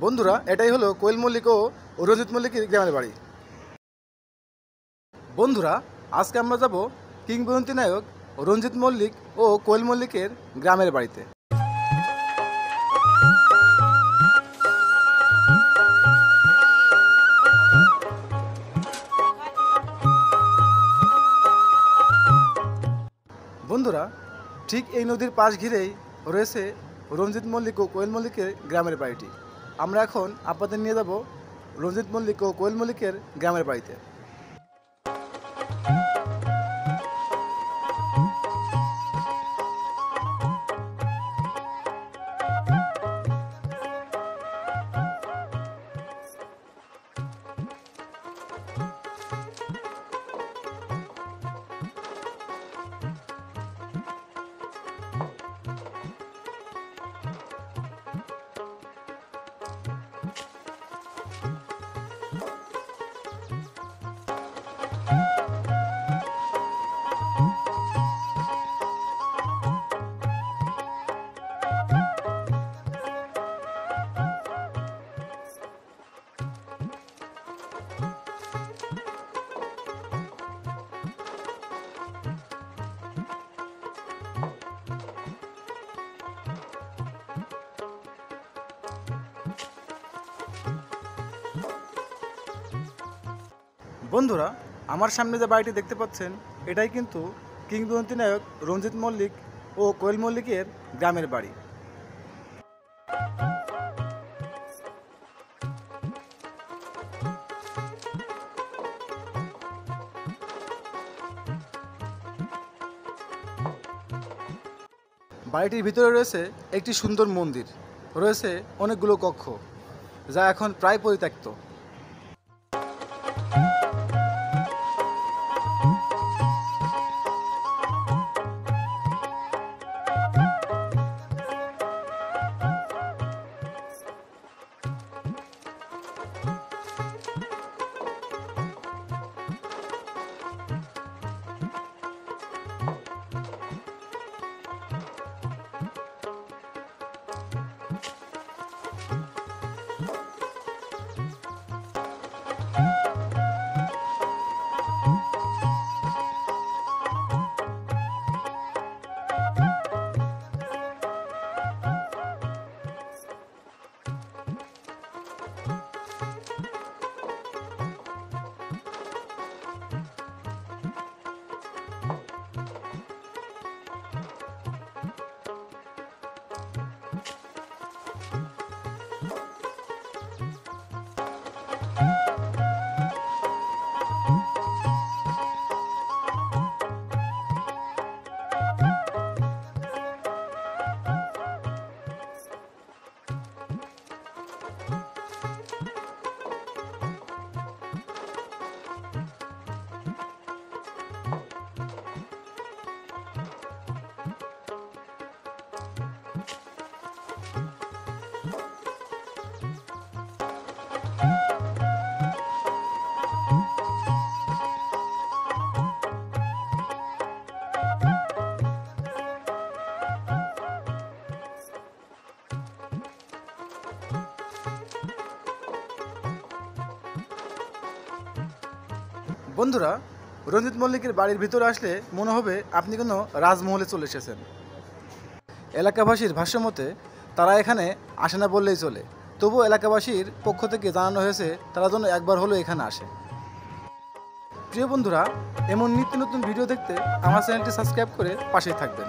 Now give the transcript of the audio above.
বন্ধুরা, এটাই হলো কোয়েল মল্লিক ও রঞ্জিত মল্লিকের গ্রামের বাড়ি। বন্ধুরা, আজকে আমরা যাব কিংবদন্তি নায়ক রঞ্জিত মল্লিক ও কোয়েল মল্লিকের গ্রামের বাড়িতে। বন্ধুরা, ঠিক এই নদীর পাশ ঘিরেই রয়েছে রঞ্জিত মল্লিক ও কোয়েল মল্লিকের গ্রামের বাড়িটি। আমরা এখন আপনাদের নিয়ে যাব রঞ্জিত মল্লিক ও কোয়েল মল্লিকের গ্রামের বাড়িতে। বন্ধুরা, আমার সামনে যে বাড়িটি দেখতে পাচ্ছেন, এটাই কিন্তু কিংবদন্তি নায়ক রঞ্জিত মল্লিক ও কোয়েল মল্লিকের গ্রামের বাড়ি। বাড়িটির ভিতরে রয়েছে একটি সুন্দর মন্দির, রয়েছে অনেকগুলো কক্ষ, যা এখন প্রায় পরিত্যক্ত। বন্ধুরা, রঞ্জিত মল্লিকের বাড়ির ভিতরে আসলে মনে হবে আপনি কোনো রাজমহলে চলে এসেছেন। এলাকাবাসীর ভাষ্যমতে তারা এখানে আসে না বললেই চলে, তবুও এলাকাবাসীর পক্ষ থেকে জানানো হয়েছে তারা যেন একবার হলেও এখানে আসে। প্রিয় বন্ধুরা, এমন নিত্য নতুন ভিডিও দেখতে আমার চ্যানেলটি সাবস্ক্রাইব করে পাশেই থাকবেন।